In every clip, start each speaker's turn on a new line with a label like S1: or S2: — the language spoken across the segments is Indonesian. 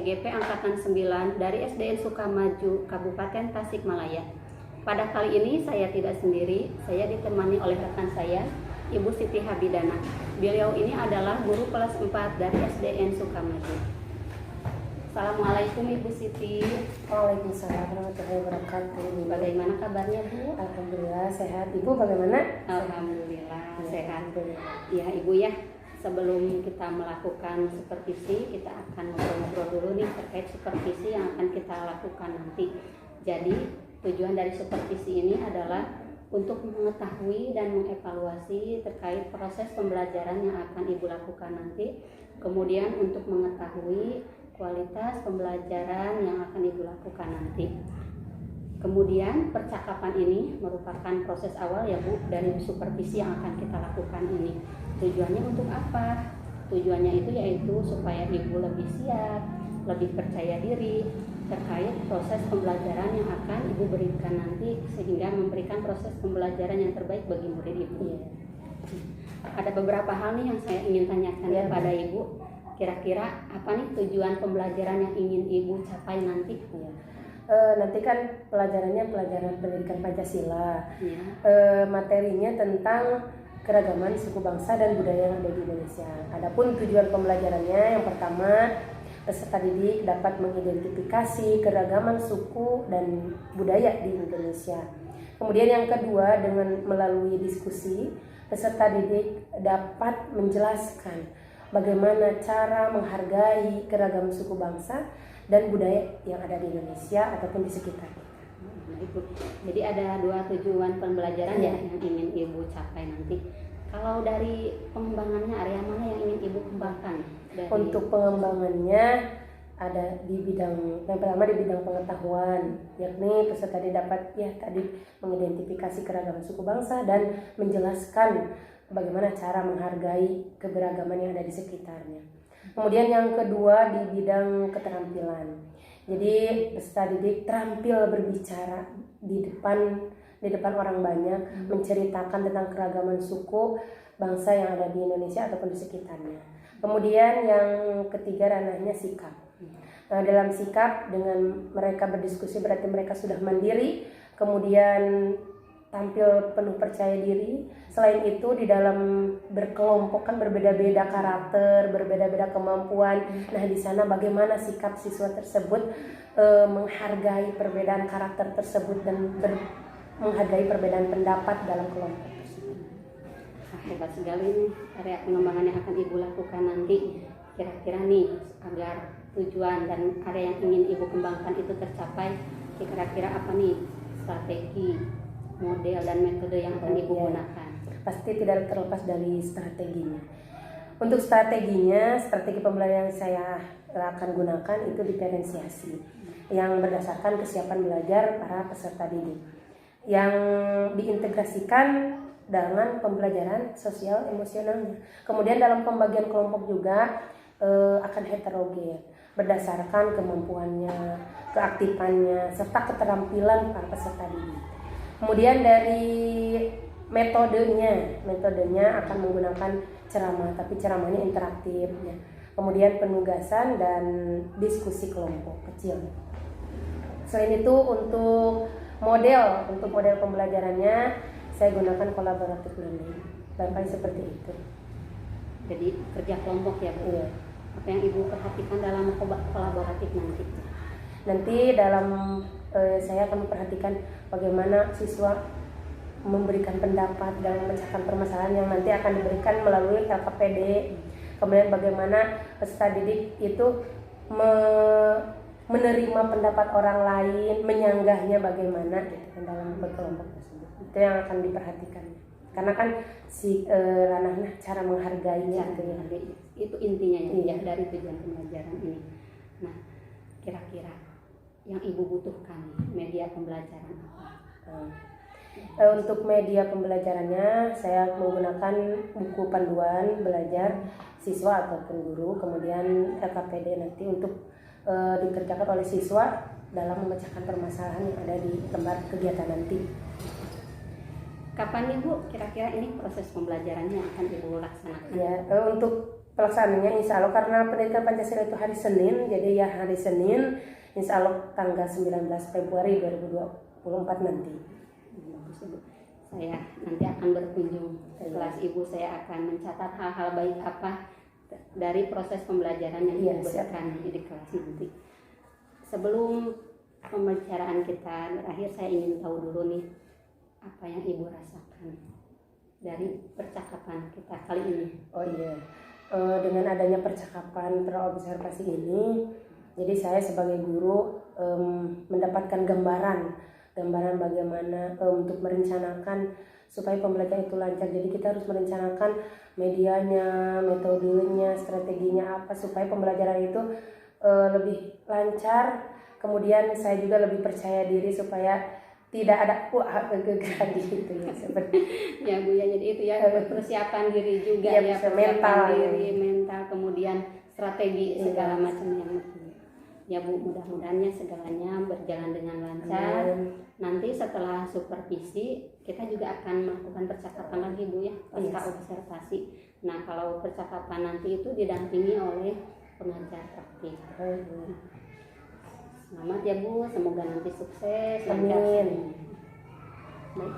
S1: PGP Angkatan 9 dari SDN Sukamaju, Kabupaten Tasikmalaya. Pada kali ini saya tidak sendiri, saya ditemani oleh rekan saya, Ibu Siti Habidana. Beliau ini adalah guru kelas 4 dari SDN Sukamaju. Assalamualaikum Ibu Siti.
S2: Waalaikumsalam warahmatullahi wabarakatuh.
S1: Bagaimana kabarnya Bu?
S2: Alhamdulillah sehat. Ibu bagaimana?
S1: Alhamdulillah sehat. Ya Ibu ya, sebelum kita melakukan supervisi, kita akan ngobrol-ngobrol dulu nih terkait supervisi yang akan kita lakukan nanti. Jadi tujuan dari supervisi ini adalah untuk mengetahui dan mengevaluasi terkait proses pembelajaran yang akan Ibu lakukan nanti. Kemudian untuk mengetahui kualitas pembelajaran yang akan Ibu lakukan nanti. Kemudian percakapan ini merupakan proses awal ya Bu dari supervisi yang akan kita lakukan ini. Tujuannya untuk apa? Tujuannya itu yaitu supaya Ibu lebih siap, lebih percaya diri terkait proses pembelajaran yang akan Ibu berikan nanti, sehingga memberikan proses pembelajaran yang terbaik bagi murid Ibu. Ada beberapa hal nih yang saya ingin tanyakan kepada Ibu. Kira-kira apa nih tujuan pembelajaran yang ingin Ibu capai nanti?
S2: Nanti kan pelajarannya pelajaran pendidikan Pancasila. Materinya tentang keragaman suku bangsa dan budaya yang ada di Indonesia. Adapun tujuan pembelajarannya yang pertama, peserta didik dapat mengidentifikasi keragaman suku dan budaya di Indonesia. Kemudian yang kedua, dengan melalui diskusi, peserta didik dapat menjelaskan bagaimana cara menghargai keragaman suku bangsa dan budaya yang ada di Indonesia ataupun di sekitar kita.
S1: Jadi ada dua tujuan pembelajaran ya yang ingin Ibu capai nanti. Kalau dari pengembangannya, area mana yang ingin Ibu kembangkan?
S2: Untuk pengembangannya ada di bidang, yang pertama di bidang pengetahuan, yakni peserta dapat tadi mengidentifikasi keragaman suku bangsa dan menjelaskan bagaimana cara menghargai keberagaman yang ada di sekitarnya. Kemudian yang kedua di bidang keterampilan. Jadi peserta didik terampil berbicara di depan orang banyak, menceritakan tentang keragaman suku bangsa yang ada di Indonesia ataupun di sekitarnya. Kemudian yang ketiga ranahnya sikap. Nah, dalam sikap dengan mereka berdiskusi berarti mereka sudah mandiri, kemudian tampil penuh percaya diri. Selain itu di dalam berkelompok kan berbeda-beda karakter, berbeda-beda kemampuan. Nah di sana bagaimana sikap siswa tersebut menghargai perbedaan karakter tersebut dan menghargai perbedaan pendapat dalam kelompok tersebut.
S1: Hebat sekali nih area pengembangan yang akan Ibu lakukan nanti. Kira-kira nih agar tujuan dan area yang ingin Ibu kembangkan itu tercapai, kira-kira apa nih strategi, model dan metode yang akan Ibu gunakan?
S2: Pasti tidak terlepas dari strateginya. Untuk strateginya, strategi pembelajaran yang saya akan gunakan itu diferensiasi yang berdasarkan kesiapan belajar para peserta didik, yang diintegrasikan dengan pembelajaran sosial emosionalnya. Kemudian dalam pembagian kelompok juga akan heterogen berdasarkan kemampuannya, keaktifannya, serta keterampilan para peserta didik. Kemudian dari metodenya akan menggunakan ceramah, tapi ceramahnya interaktif ya. Kemudian penugasan dan diskusi kelompok kecil. Selain itu untuk model pembelajarannya saya gunakan collaborative learning. Barangkali seperti itu.
S1: Jadi kerja kelompok ya Bu.
S2: Iya.
S1: Apa yang Ibu perhatikan dalam kolaboratif nanti?
S2: Nanti dalam saya akan memperhatikan bagaimana siswa memberikan pendapat dalam memecahkan permasalahan yang nanti akan diberikan melalui LKPD. Kemudian bagaimana peserta didik itu menerima pendapat orang lain, menyanggahnya bagaimana gitu, dalam berkelompok tersebut. Itu yang akan diperhatikan. Karena kan ranahnya cara menghargainya
S1: itu intinya ya dari tujuan pembelajaran ini. Nah, kira-kira yang Ibu butuhkan media pembelajaran apa?
S2: Untuk media pembelajarannya saya menggunakan buku panduan belajar siswa ataupun guru, kemudian LKPD nanti untuk dikerjakan oleh siswa dalam memecahkan permasalahan yang ada di lembar kegiatan nanti.
S1: Kapan nih Bu kira-kira ini proses pembelajarannya akan Ibu laksanakan?
S2: Ya, untuk Pelaksanaannya insya Allah karena pendidikan Pancasila itu hari Senin, jadi ya hari Senin insya Allah tanggal 19 Februari 2024 nanti.
S1: Bagus Ibu. Saya nanti akan berkunjung ke kelas Ibu, saya akan mencatat hal-hal baik apa dari proses pembelajaran yang Ibu berikan di kelas nanti. Sebelum pembicaraan kita berakhir, saya ingin tahu dulu nih apa yang Ibu rasakan dari percakapan kita kali ini.
S2: Oh iya, dengan adanya percakapan praobservasi ini, jadi saya sebagai guru mendapatkan gambaran bagaimana untuk merencanakan supaya pembelajaran itu lancar. Jadi kita harus merencanakan medianya, metodenya, strateginya apa supaya pembelajaran itu lebih lancar. Kemudian saya juga lebih percaya diri supaya tidak ada kegagalan gitu ya seperti
S1: ya Bu ya, jadi itu ya persiapan diri juga ya,
S2: mental
S1: diri, mental, kemudian strategi segala macam yang ya Bu, mudah-mudahannya segalanya berjalan dengan lancar. Nanti setelah supervisi kita juga akan melakukan percakapan lagi Bu ya, pasca observasi. Nah kalau percakapan nanti itu didampingi oleh pengajar praktik. Selamat ya Bu, semoga nanti sukses.
S2: Amin.
S1: Baik.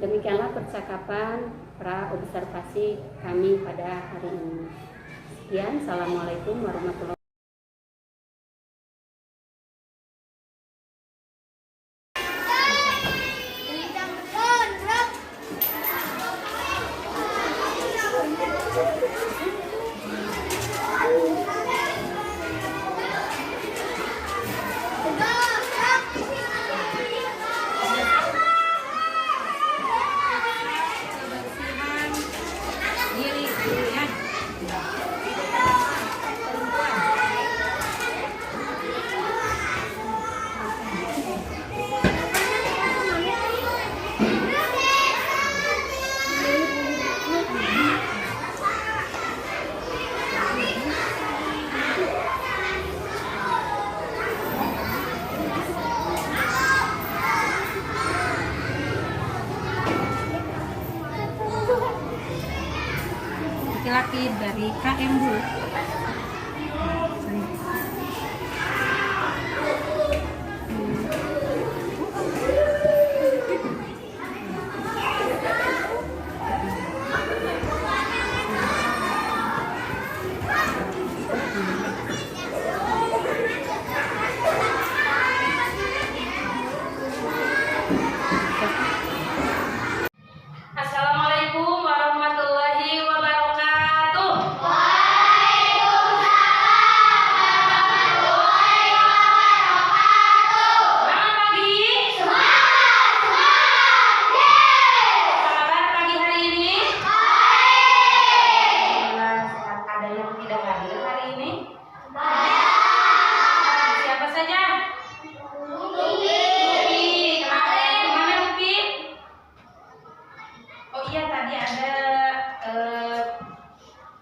S1: Demikianlah percakapan pra-observasi kami pada hari ini. Sekian, Assalamualaikum warahmatullahi wabarakatuh.
S3: Laki-laki dari KM Bu.
S4: Assalamualaikum warahmatullahi wabarakatuh. Selamat pagi. Apa kabar pagi hari ini? Ada yang tidak hadir hari ini? Siapa saja? Lupi. Kemana Lupi? Oh iya, tadi ada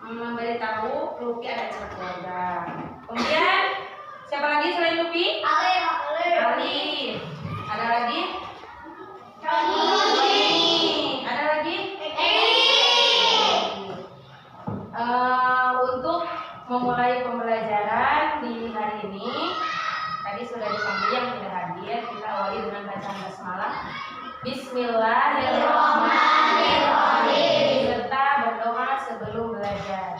S4: memberitahu Lupi ada acara keluarga. Kemudian siapa lagi selain Lupi? Ali. Ada lagi? Ada lagi? Untuk memulai pembelajaran di hari ini, tadi sudah dipanggil yang tidak hadir. Kita awali dengan bacaan basmalah. Bismillahirrahmanirrahim. Serta berdoa sebelum belajar.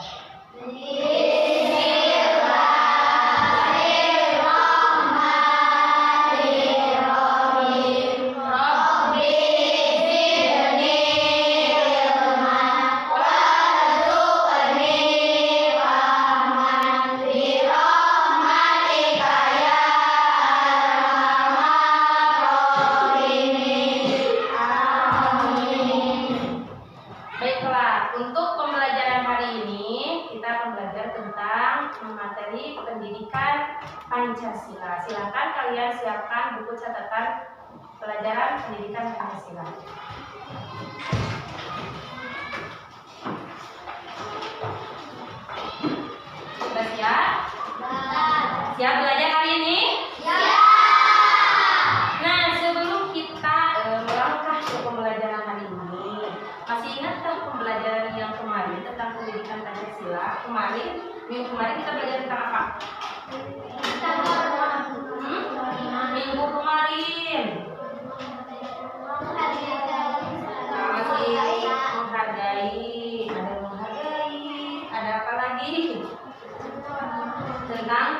S4: Baiklah, untuk pembelajaran hari ini kita akan belajar tentang materi pendidikan Pancasila. Silakan kalian siapkan buku catatan pelajaran pendidikan Pancasila. Sudah siap? Siap belajar hari ini? Nah, sebelum kita melangkah ke pembelajaran hari ini, masih ingatkah pembelajaran yang kemarin tentang pendidikan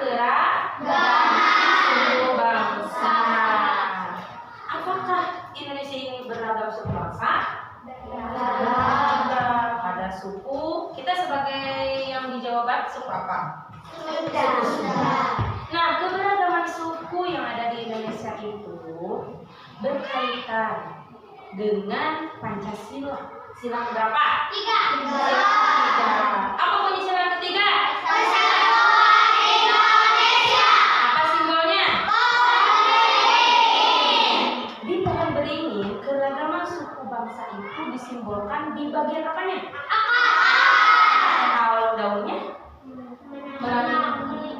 S4: keragaman suku bangsa. Apakah Indonesia ini beragam suku bangsa? Ada suku. Kita sebagai yang di Jawa Barat suku apa? Nah, keberagaman suku yang ada di Indonesia itu berkaitan dengan Pancasila. Sila berapa? 3. Apa bunyi sila ketiga? Persatuan Indonesia. Apa simbolnya? Di pohon beringin, keragaman suku bangsa itu disimbolkan di bagian apanya? Kalau daunnya? Menaungi,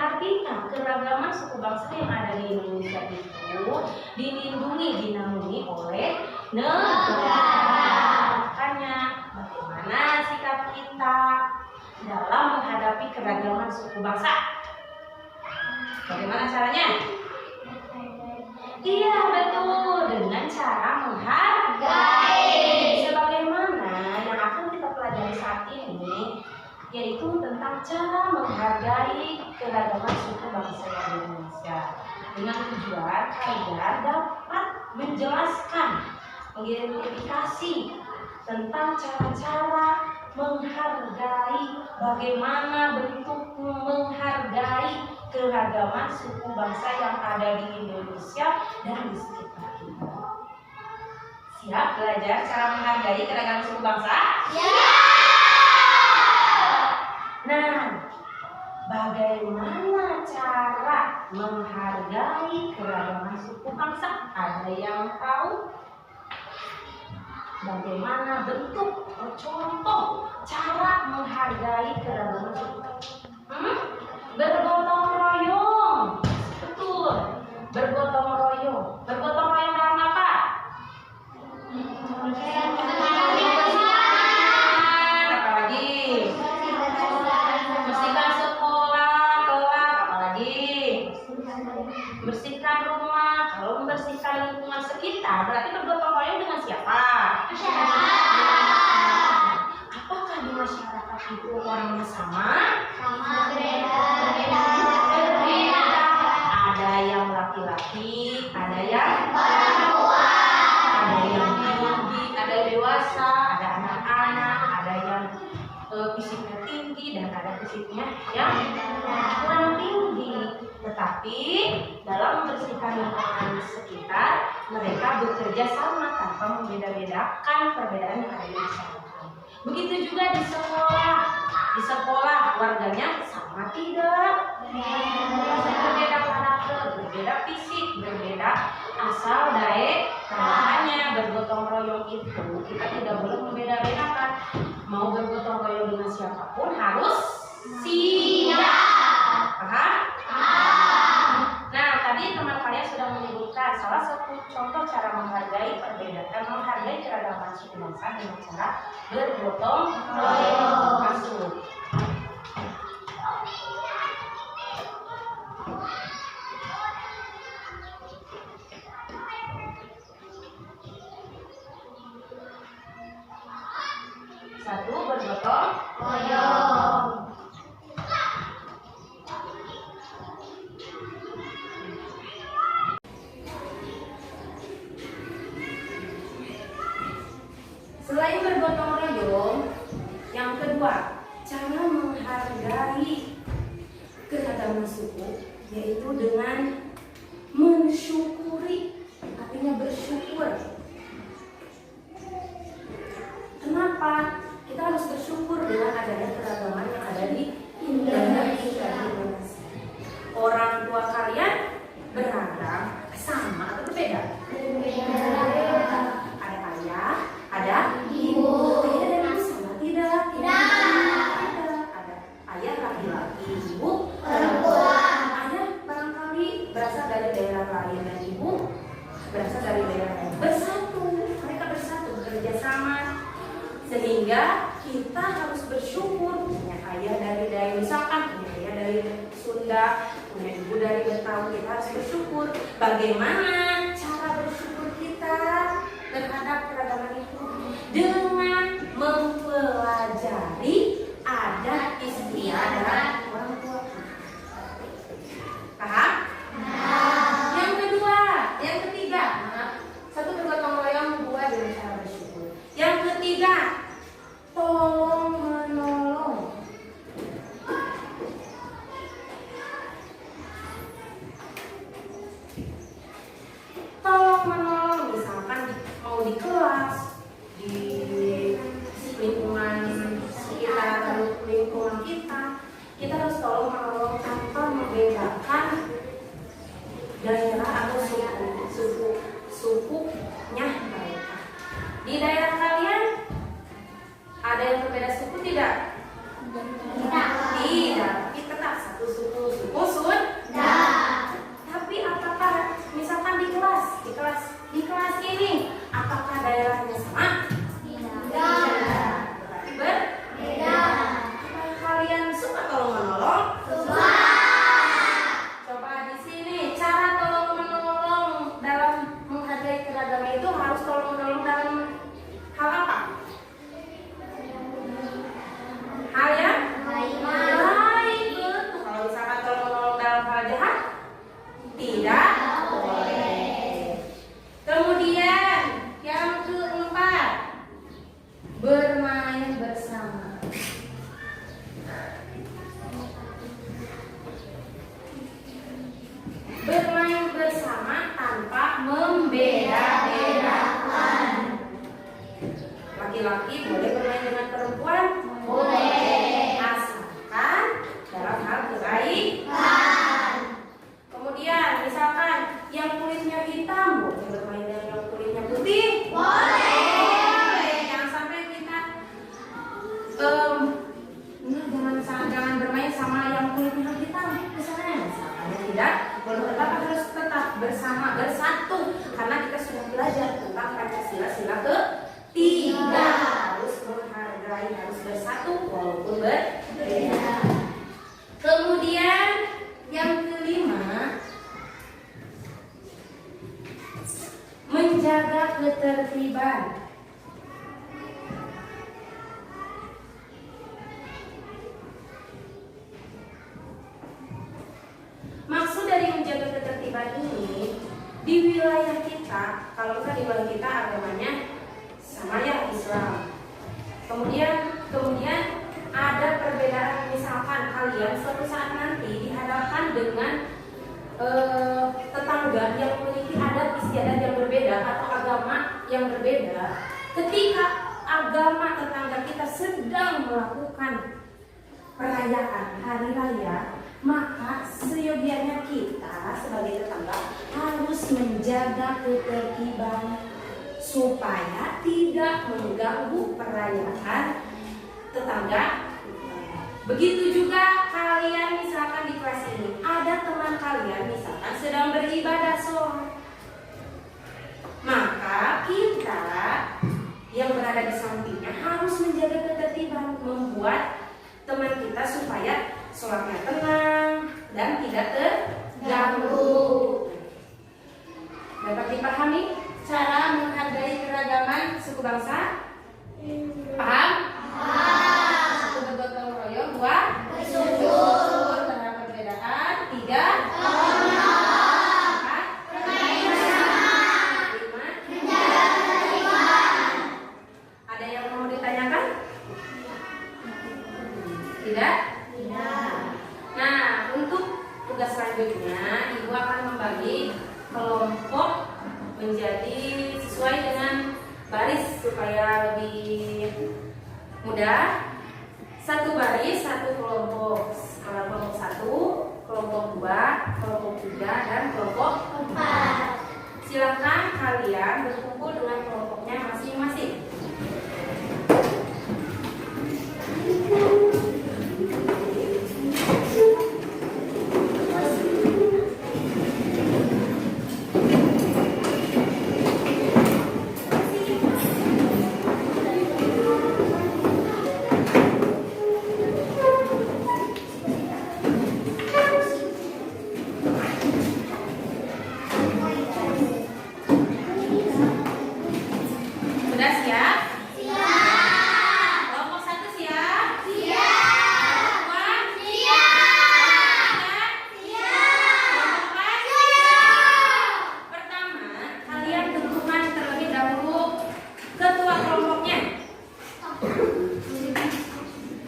S4: artinya keragaman suku bangsa yang ada di Indonesia itu dilindungi, dinaungi oleh negara. Makanya bagaimana sikap kita dalam menghadapi keragaman suku bangsa? Bagaimana caranya? Iya, betul, dengan cara menghargai. Sebagaimana yang akan kita pelajari saat ini, yaitu tentang cara menghargai keragaman suku bangsa yang ada di Indonesia, dengan tujuan agar dapat menjelaskan, mengidentifikasi tentang cara-cara menghargai, bagaimana bentuk menghargai keragaman suku bangsa yang ada di Indonesia dan di sekitar kita. Siap belajar cara menghargai keragaman suku bangsa? Nah, bagaimana cara menghargai keragaman suku bangsa? Ada yang tahu? Bagaimana bentuk atau contoh cara menghargai keragaman suku bangsa? Bergotong royong. Betul. Bergotong royong. Bergotong royong dalam apa? Apalagi? Bersihkan sekolah, kelas, apalagi? Bersihkan rumah. Kalau membersihkan lingkungan sekitar, berarti bergotong royong dengan siapa? Apakah di masyarakat itu orangnya sama? Berbeda. Ada yang laki-laki, ada yang perempuan, ada yang tinggi, ada yang dewasa, ada anak-anak, ada yang fisiknya tinggi dan ada fisiknya yang kurang tinggi. Tetapi dalam membersihkan lingkungan sekitar, mereka bekerja sama tanpa membeda-bedakan perbedaan yang ada di masyarakat. Begitu juga di sekolah. Di sekolah warganya sama tidak? Berbeda karakter, berbeda fisik, berbeda asal daerahnya. Bergotong royong itu kita tidak boleh membeda-bedakan. Mau bergotong royong dengan siapapun harus siap. Paham? Nah, tadi teman kalian sudah menyebutkan salah satu contoh cara menghargai perbedaan, menghargai keragaman suku bangsa dengan cara bergotong royong. Masuk. Satu, bergotong royong. Selain bergotong royong, yang kedua, cara menghargai keragaman suku yaitu dengan mensyukuri, artinya bersyukur. Kenapa? Kita harus bersyukur dengan adanya keragaman yang ada di Indonesia. Orang tua kalian beragam, sama atau berbeda? Ada ayah, ada ibu. Ayah dan ibu sama tidak? Tidak. Ada ayah laki-laki, ibu perempuan. Ayah barangkali berasal dari daerah lain dan ibu berasal dari daerah lain. Bersatu, mereka bersatu, bekerja sama. Sehingga kita harus bersyukur punya ayah dari misalkan punya ayah dari Sunda, punya ibu dari Betawi. Kita harus bersyukur. Bagaimana cara bersyukur kita terhadap keragaman itu? Dengan mempelajari adat istiadat
S2: kita harus tolong menolong tanpa membedakan daerah atau sukunya mereka. Di daerah kalian ada yang berbeda suku tidak? Tidak. Kita tetap satu suku. Tapi apakah misalkan di kelas ini apakah daerahnya sama? Berbeda. Apakah kalian suka tolong menolong? Coba di sini cara tolong menolong dalam menghargai keragaman itu harus tolong menolong dalam hal apa? Hal yang baik, betul. Kalau misalkan tolong menolong dalam hal jahat, tidak boleh. Kemudian yang keempat, bermain bersama. Bermain bersama tanpa membeda-bedakan. Laki-laki boleh bermain dengan perempuan? Boleh. Asalkan dalam hal kebaikan. Kemudian misalkan yang kulitnya hitam boleh bermain dengan yang kulitnya putih? Boleh. Jangan sampai kita jangan bermain sama yang kulitnya hitam misalnya. Tidak, tetap harus tetap bersatu karena kita sudah belajar tentang Pancasila sila ketiga. Harus menghargai, harus bersatu walaupun berbeda. Kemudian yang kelima, menjaga ketertiban. Maksud dari menjaga ketertiban ini di wilayah kita, kalau bukan di wilayah kita agamanya sama ya Islam. Kemudian ada perbedaan, misalkan kalian suatu saat nanti dihadapkan dengan tetangga yang memiliki adat istiadat yang berbeda atau agama yang berbeda. Ketika agama tetangga kita sedang melakukan perayaan hari raya, maka seyogianya kita sebagai tetangga harus menjaga ketertiban supaya tidak mengganggu perayaan tetangga. Begitu juga kalian misalkan di kelas ini ada teman kalian misalkan sedang beribadah sholat, maka kita yang berada di sampingnya harus menjaga ketertiban, membuat teman kita supaya sholatnya tenang dan tidak terganggu. Dapat dipahami cara menghargai keragaman suku bangsa? Paham? Satu, bergotong royong. Dua, bersyukur terhadap perbedaan. Tiga, empat, bermain bersama. Lima, menjaga ketertiban. Ada yang mau ditanyakan? Tidak? Nah, untuk tugas selanjutnya Ibu akan membagi kelompok menjadi sesuai dengan baris supaya lebih mudah. Satu baris, satu kelompok. Kelompok 1, kelompok 2, kelompok 3, dan kelompok 4. Silakan kalian berkumpul dengan kelompoknya masing-masing. Sudah siap? Siap. Kelompok 1 siap? Siap. Kelompok 2? Siap. Siap. Kelompok 4? Siap. Pertama, kalian tentukan terlebih dahulu ketua kelompoknya.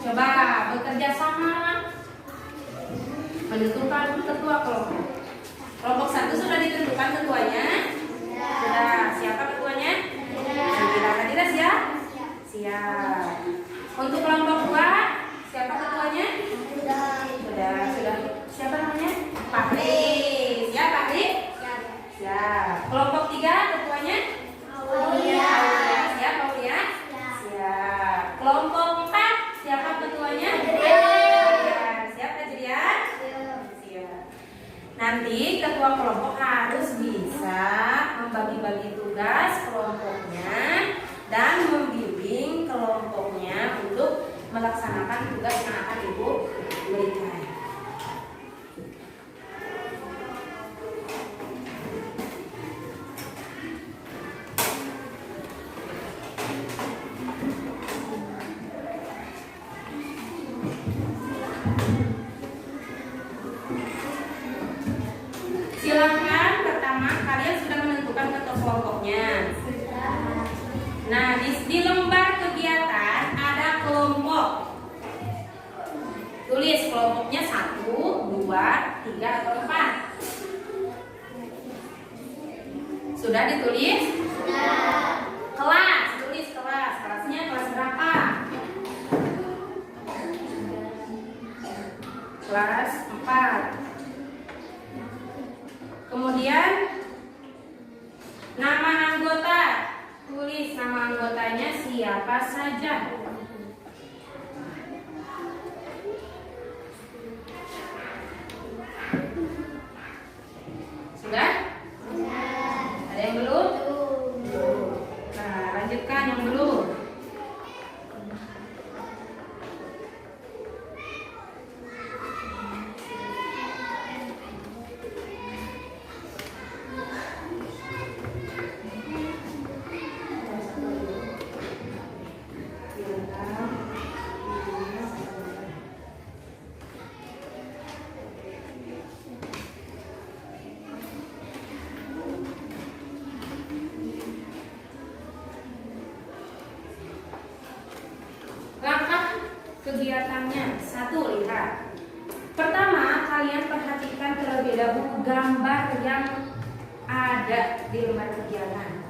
S2: Coba bekerja sama menentukan ketua kelompok. Kelompok 1 sudah ditentukan ketuanya? Sudah. Siapa ketuanya? Kita tidak siap? Siap. Untuk kelompok 2, siapa ketuanya?
S4: kedua kelompok harus bisa membagi-bagi tugas kelompoknya dan membimbing kelompoknya untuk melaksanakan tugas yang akan Ibu berikan. Silakan, pertama kalian sudah menentukan ketua kelompoknya. Nah, di lembar kegiatan ada kelompok. Tulis kelompoknya 1, 2, 3 atau 4. Sudah ditulis? Sudah. Kelas, tulis kelas. Kelasnya kelas berapa? Kelas 4. Kemudian nama anggota, tulis nama anggotanya siapa saja. Sudah? Ada yang belum? Nah, lanjutkan yang belum. Kegiatannya, 1, lihat. Pertama, kalian perhatikan terlebih dahulu gambar yang ada di lembar kegiatan.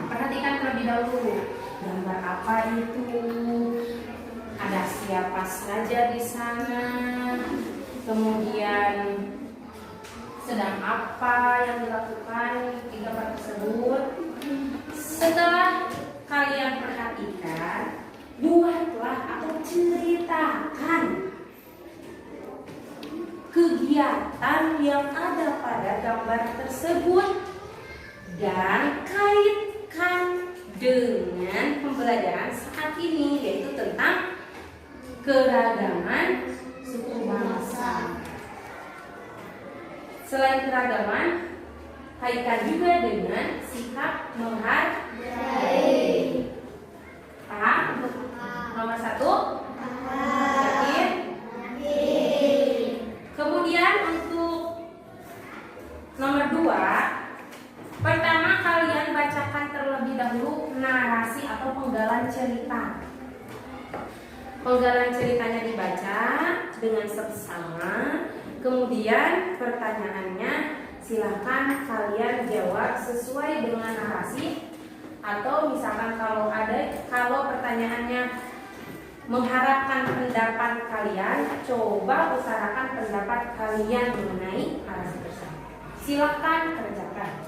S4: Perhatikan terlebih dahulu gambar apa itu, ada siapa saja di sana, kemudian sedang apa yang dilakukan di gambar tersebut. Setelah kalian perhatikan, buatlah atau ceritakan kegiatan yang ada pada gambar tersebut dan kaitkan dengan pembelajaran saat ini, yaitu tentang keragaman suku bangsa. Selain keragaman, kaitkan juga dengan sikap menghargai. Paham? Nomor 1, yakin? Kemudian untuk nomor 2, pertama kalian bacakan terlebih dahulu narasi atau penggalan cerita. Penggalan ceritanya dibaca dengan seksama. Kemudian pertanyaannya silakan kalian jawab sesuai dengan narasi, atau misalkan kalau pertanyaannya mengharapkan pendapat kalian, coba utarakan pendapat kalian mengenai narasi tersebut. Silakan kerjakan.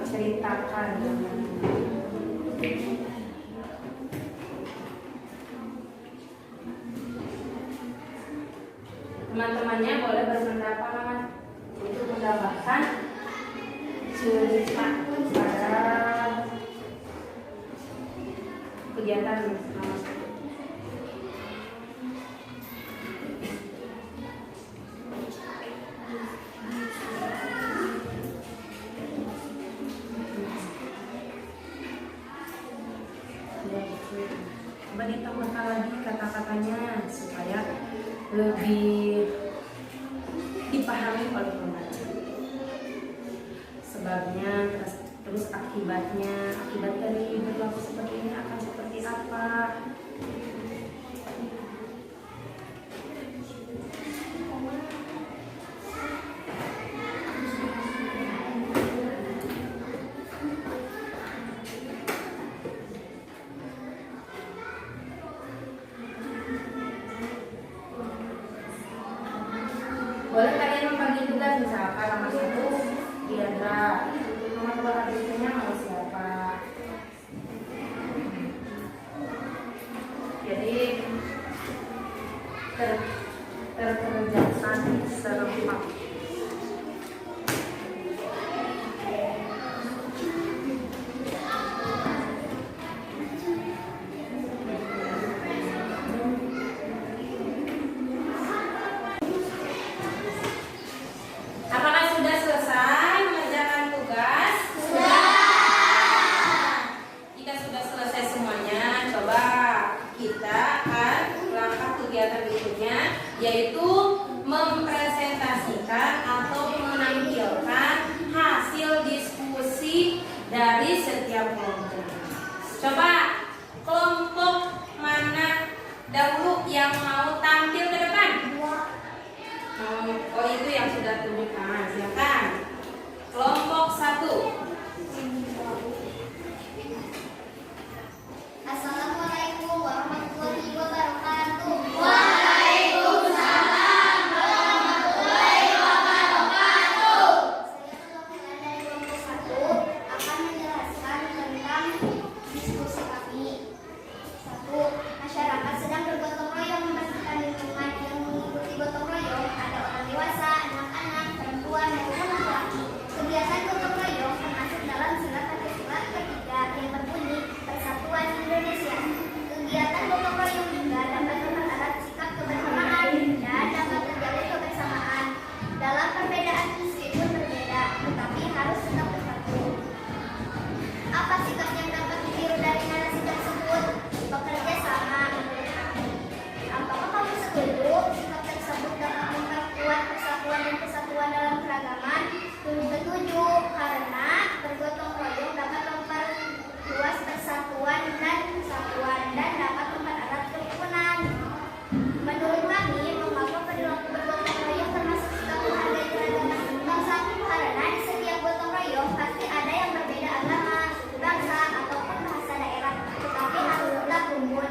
S4: Ceritakan. Teman-temannya boleh berpendapat untuk menambahkan cerita pada kegiatan nomor 1. Coba ditambahkan lagi kata-katanya supaya lebih dipahami oleh pembaca. Sebabnya, terus akibatnya, akibat dari berlaku seperti ini akan seperti apa. misalkan nomor 1 Diandra, nomor 2 adiknya mau siapa. Jadi terkerjakan serempak. Apakah sudah selesai mengerjakan tugas? Sudah. Jika sudah selesai semuanya, coba kita akan langkah kegiatan berikutnya, yaitu mempresentasikan atau menampilkan hasil diskusi dari setiap kelompok. Coba kelompok mana dahulu yang mau tampil ke depan? Oh, itu yang sudah tunjukkan. Silakan. Kelompok 1.
S5: Assalamualaikum warahmatullahi wabarakatuh. Saya perwakilan dari kelompok 1 akan menjelaskan tentang diskusi kami. 1. Masyarakat sedang bergotong royong membersihkan lingkungan. Yang mengikuti gotong royong ada orang dewasa, anak-anak, perempuan, maupun laki-laki. Kegiatan gotong royong termasuk dalam sila Pancasila ketiga yang berbunyi Persatuan Indonesia. Kegiatan gotong royong juga dapat mempererat sikap kebersamaan dan dapat menjalin kebersamaan dalam perbedaan meskipun berbeda, tetapi harus tetap bersatu. Apa sikap yang dapat ditiru dari narasi tersebut? Bekerja sama. Apakah kamu setuju sikap tersebut dapat memperkuat persatuan dan kesatuan dalam keragaman? Setuju, karena bergotong royong dapat memperluas persatuan dan kesatuan dan dapat mempererat kerukunan. Menurut kami, mengapa perilaku bergotong royong termasuk sikap menghargai keragaman bangsa, karena di setiap gotong royong pasti ada yang berbeda agama, suku bangsa, ataupun bahasa daerah, tetapi harus tetap kumpul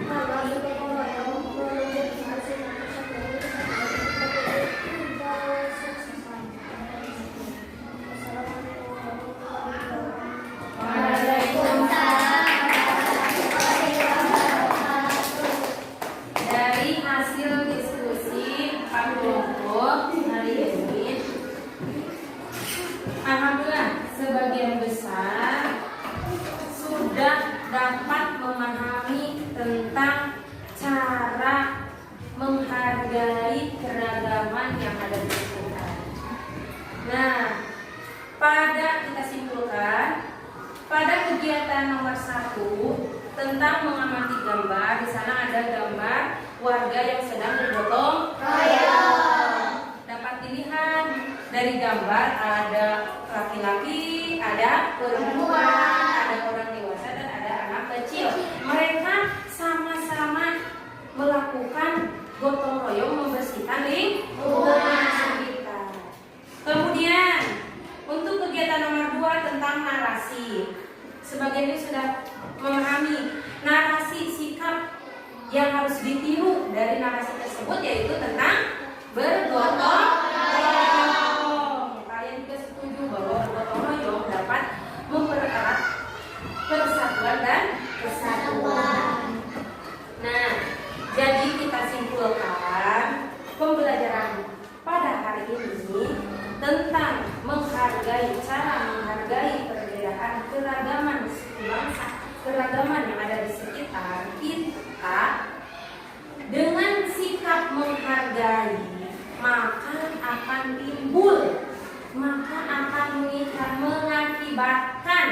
S5: Kalau bergotong royong menunggu diskusi satu sama lain kesuksesan. Assalamualaikum warahmatullahi wabarakatuh.
S3: Dari hasil diskusi Pak kelompok hari ini, alhamdulillah sebagian besar sudah dapat memahami tentang cara menghargai keragaman yang ada di sekitar. Nah, kita simpulkan pada kegiatan nomor 1 tentang mengamati gambar, di sana ada gambar warga yang sedang bergotong royong. Dapat dilihat dari gambar ada laki-laki, ada perempuan, ada orang dewasa dan ada anak kecil. Mereka sama-sama melakukan gotong royong membersihkan lingkungan sekitar. Kemudian untuk kegiatan nomor 2 tentang narasi, sebagian ini sudah memahami narasi sikap yang harus ditiru dari narasi tersebut, yaitu tentang bergotong royong. Kalian juga setuju bahwa bergotong royong dapat mempererat persatuan dan kesatuan. Nah, jadi kita simpulkan pembelajaran pada hari ini tentang cara menghargai perbedaan keragaman suku bangsa, keragaman yang ada di sekitar kita. Dengan sikap menghargai, maka akan timbul, maka akan mengakibatkan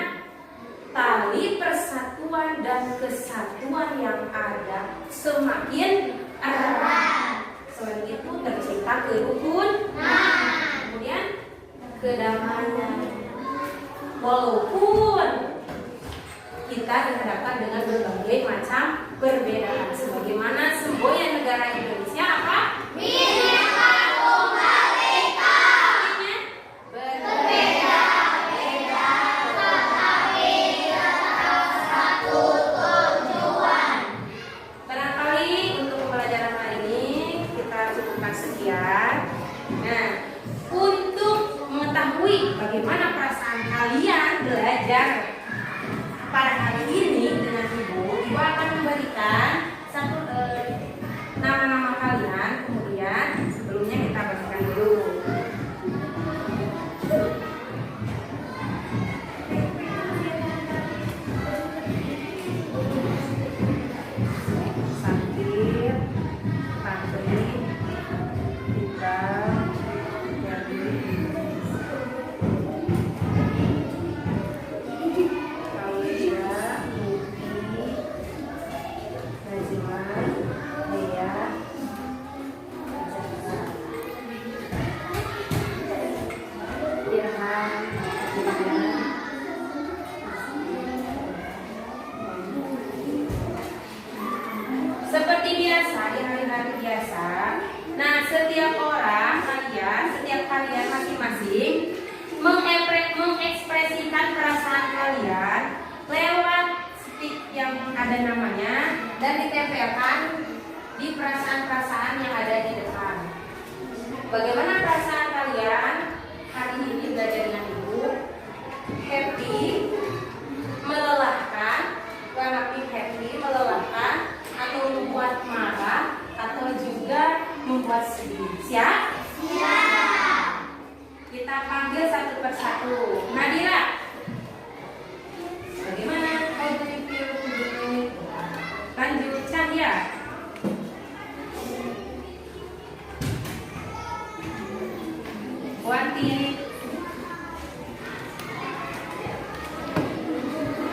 S3: tali persatuan dan kesatuan yang ada semakin erat. Selain itu tercipta kerukunan, kemudian kedamaian. Walaupun kita dihadapkan dengan berbagai macam perbedaan, sebagaimana semboyan negara Indonesia apa? Bhinneka Tunggal Ika. Artinya berbeda-beda tetapi atas satu tujuan. Barangkali untuk pembelajaran hari ini kita cukupkan sekian. Nah, untuk mengetahui bagaimana perasaan kalian belajar pada hari ini dengan ibu akan memberikan satu nama-nama kalian. Kemudian sebelumnya kita bacakan dulu. Sakit, Fadli, Tika, seperti biasa di hari-hari biasa. Nah, setiap kalian masing-masing mengekspresikan perasaan kalian lewat stick yang ada namanya dan ditempelkan di perasaan-perasaan yang ada di depan. Bagaimana perasaan kalian hari ini belajar dengan ibu? Happy, melelahkan, happy, melelahkan, atau membuat marah, atau juga membuat sedih. Siap? Kita panggil satu persatu. Nadira, bagaimana? Lanjut, Cahya. Wanti,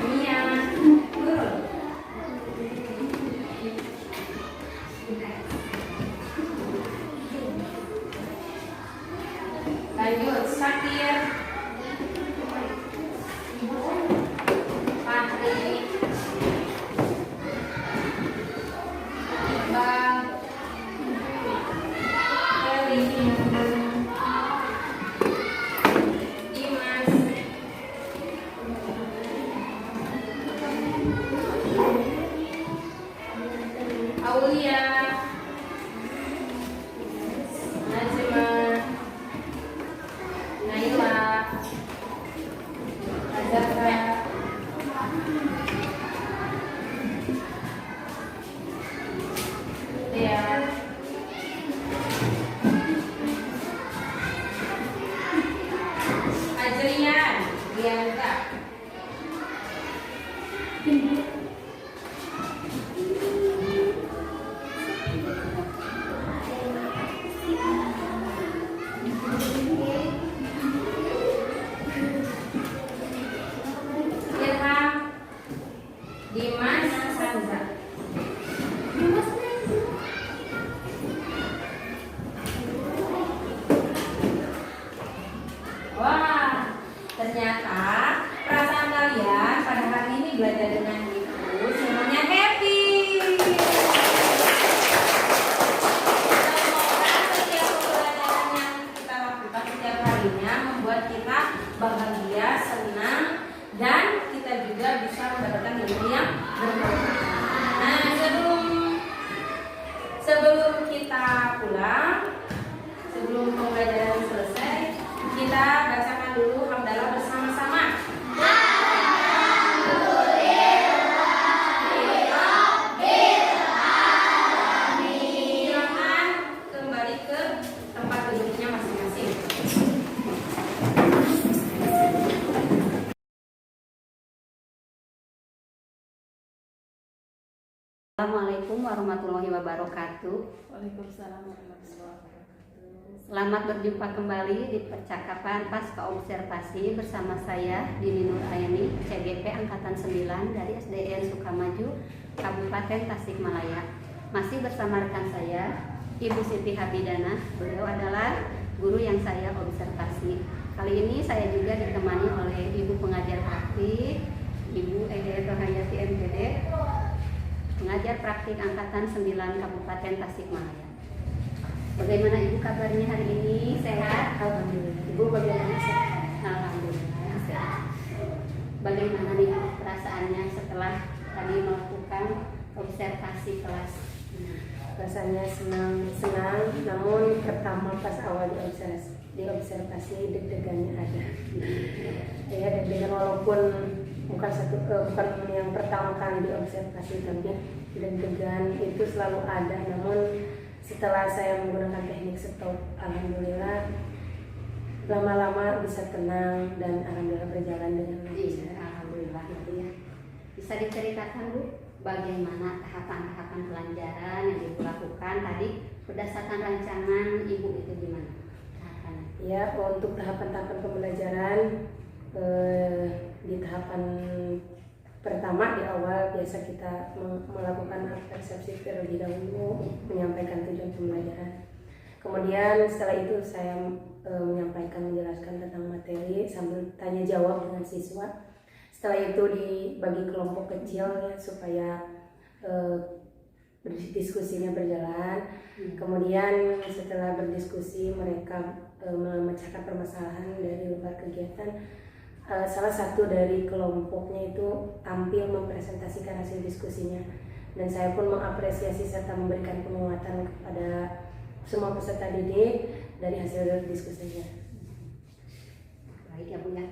S3: Mia, Nurul. Aulia, Najma, Naila, Azara, Dea, Ajrian, Dianta, Ilham, Dimas, Sanza. Wah, ternyata perasaan kalian pada hari ini belajar dengan ibu semuanya happy. Semoga setiap pembelajaran yang kita lakukan setiap harinya membuat kita bahagia, senang, dan kita juga bisa mendapatkan ilmu yang bermanfaat. Nah, sebelum kita pulang, sebelum pembelajaran selesai, kita bacakan dulu hamdalah bersama-sama. Silakan kembali ke tempat duduknya masing-masing.
S1: Assalamualaikum warahmatullahi wabarakatuh.
S2: Waalaikumsalam warahmatullahi wabarakatuh.
S1: Selamat berjumpa kembali di percakapan pasca observasi bersama saya Dini Nur Ayani, CGP Angkatan 9 dari SDN Sukamaju, Kabupaten Tasikmalaya. Masih bersama rekan saya, Ibu Siti Habidana. Beliau adalah guru yang saya observasi. Kali ini saya juga ditemani oleh Ibu pengajar praktik, Ibu Ede Rohayati MPD, pengajar praktik Angkatan 9 Kabupaten Tasikmalaya. Bagaimana Ibu kabarnya hari ini? Sehat?
S2: Alhamdulillah.
S1: Ibu bagaimana sehat? Alhamdulillah sehat. Bagaimana nih perasaannya setelah tadi melakukan observasi kelas?
S2: Rasanya senang, namun pertama pas awal diobservasi deg-degannya ada. Ya, deg-degan walaupun bukan yang pertama kali diobservasi, tapi deg-degan itu selalu ada. Namun setelah saya menggunakan teknik stop, alhamdulillah lama-lama bisa tenang dan alhamdulillah berjalan dengan lancar.
S1: Iya, alhamdulillah gitu ya. Bisa diceritakan Bu, bagaimana tahapan-tahapan pelajaran yang Ibu lakukan tadi berdasarkan rancangan Ibu itu gimana? Tahapannya?
S2: Ya, untuk tahapan-tahapan pembelajaran di tahapan pertama di awal biasa kita melakukan persepsi terlebih dahulu, menyampaikan tujuan pembelajaran. Kemudian setelah itu saya menjelaskan tentang materi sambil tanya jawab dengan siswa. Setelah itu dibagi kelompok kecil ya, supaya diskusinya berjalan. Kemudian setelah berdiskusi mereka memecahkan permasalahan dari luar kegiatan. Salah satu dari kelompoknya itu tampil mempresentasikan hasil diskusinya, dan saya pun mengapresiasi serta memberikan penguatan kepada semua peserta didik dari hasil diskusinya.
S1: Baik ya Bu ya.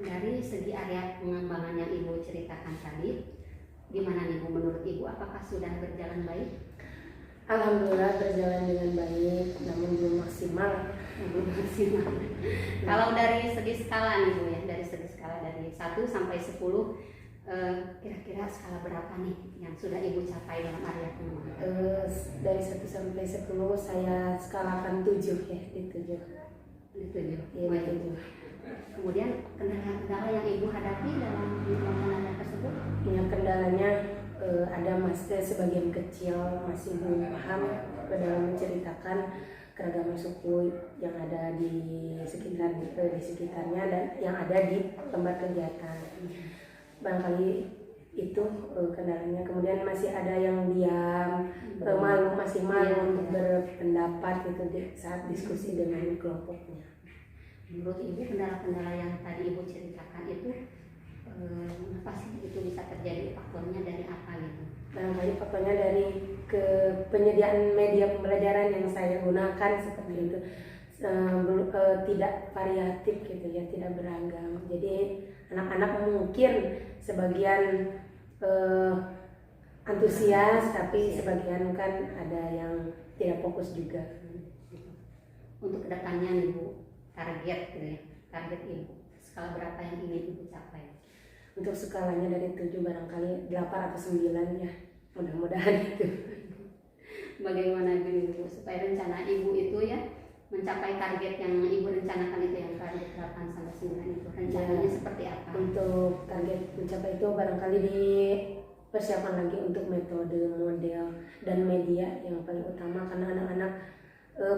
S1: Dari segi area pengembangan yang Ibu ceritakan tadi, gimana nih Bu menurut Ibu? Apakah sudah berjalan baik?
S2: Alhamdulillah berjalan dengan baik, namun belum maksimal.
S1: Belum maksimal. Kalau dari segi skala nih Bu ya, dari segi skala dari 1 sampai 10, kira-kira skala berapa nih yang sudah Ibu capai dalam area pengembangan?
S2: Dari 1 sampai 10 saya skalakan 7 ya, di 7.
S1: Di 7.
S2: Iya, di 7.
S1: Kemudian kendala-kendala yang Ibu hadapi dalam pengembangan tersebut?
S2: Yang kendalanya ada sebagian kecil masih belum paham dalam menceritakan keragaman suku yang ada di sekitarnya dan yang ada di tempat kegiatan. Barangkali itu kendalanya. Kemudian masih ada yang diam, masih malu untuk berpendapat gitu saat diskusi dengan kelompoknya.
S1: Menurut Ibu kendala-kendala yang tadi Ibu ceritakan itu apa sih itu bisa terjadi, faktornya dari apa gitu?
S2: barangkali faktornya dari penyediaan media pembelajaran yang saya gunakan seperti itu tidak variatif gitu ya, tidak beragam. Jadi anak-anak mungkin sebagian antusias, tapi sebagian kan ada yang tidak fokus juga.
S1: Untuk kedepannya nih Bu, target gitu ya, target Ibu skala berapa yang ingin Ibu capai?
S2: Untuk skalanya dari 7 barangkali 8 atau 9 ya, mudah-mudahan itu.
S1: Bagaimana Ibu supaya rencana Ibu itu ya mencapai target yang Ibu rencanakan itu, yang target 8 sampai 9 itu rencananya seperti apa?
S2: Untuk target mencapai itu barangkali dipersiapkan lagi untuk metode, model, dan media yang paling utama, karena anak-anak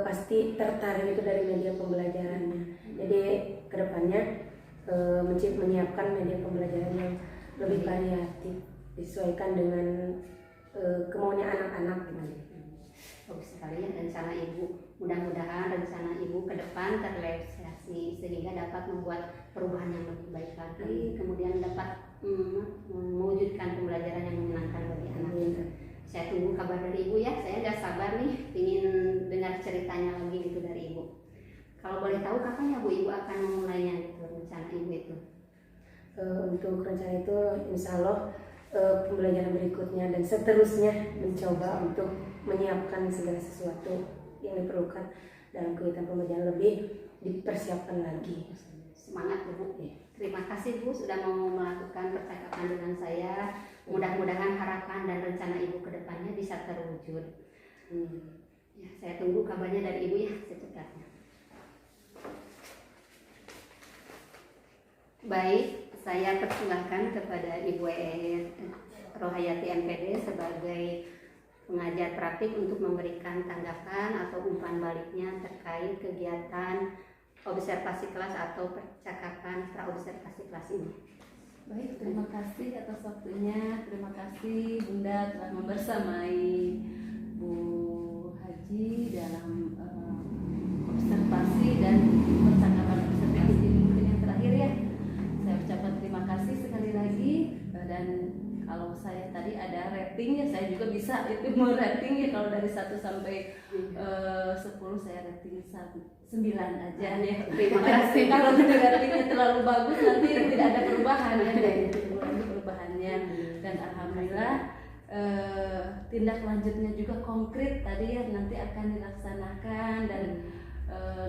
S2: pasti tertarik itu dari media pembelajarannya. Jadi kedepannya menyiapkan media pembelajaran yang lebih variatif, disesuaikan dengan kemaunya anak-anak.
S1: Bagus sekali ya rencana Ibu. Mudah-mudahan rencana Ibu ke depan terrealisasi sehingga dapat membuat perubahan yang lebih baik lagi, kemudian dapat mewujudkan pembelajaran yang menyenangkan bagi anak. Saya tunggu kabar dari Ibu ya. Saya gak sabar nih ingin dengar ceritanya lagi gitu dari Ibu. Kalau boleh tahu kapan ya Bu Ibu akan memulainya gitu, rencana Ibu itu?
S2: Untuk rencana itu insya Allah pembelajaran berikutnya dan seterusnya mencoba untuk menyiapkan segala sesuatu yang diperlukan dalam kegiatan pembelajaran lebih dipersiapkan lagi.
S1: Semangat Bu. Terima kasih Bu sudah mau melakukan percakapan dengan saya. Mudah-mudahan harapan dan rencana Ibu ke depannya bisa terwujud. Ya, saya tunggu kabarnya dari Ibu ya secepatnya. Baik, saya persembahkan kepada Ibu Rohayati MPD sebagai pengajar praktik untuk memberikan tanggapan atau umpan baliknya terkait kegiatan observasi kelas atau percakapan praobservasi kelas ini.
S6: Baik, terima kasih atas waktunya. Terima kasih Bunda telah membersamai Bu Haji dalam observasi dan percakapan observasi ini. Mungkin yang terakhir ya, saya ucapkan terima kasih sekali lagi. Dan kalau saya tadi ada ratingnya, saya juga bisa itu merating ya. Kalau dari 1 sampai 10 saya rating 9 aja ya.
S1: Terima kasih.
S6: Kalau ratingnya terlalu bagus nanti tidak ada perubahan ya, perubahannya. Dan alhamdulillah tindak lanjutnya juga konkret tadi ya, nanti akan dilaksanakan dan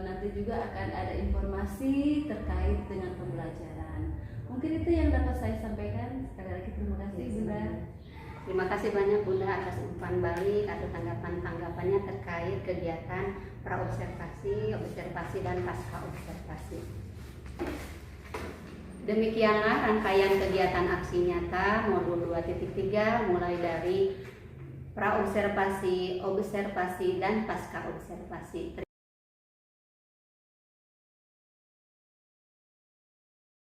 S6: nanti juga akan ada informasi terkait dengan pembelajaran. Mungkin itu yang dapat saya sampaikan. Sekali lagi terima kasih Bunda.
S1: Terima kasih banyak Bunda atas umpan balik atau tanggapan-tanggapannya terkait kegiatan praobservasi, observasi dan pasca observasi. Demikianlah rangkaian kegiatan aksi nyata modul 2.3 mulai dari praobservasi, observasi dan pasca observasi.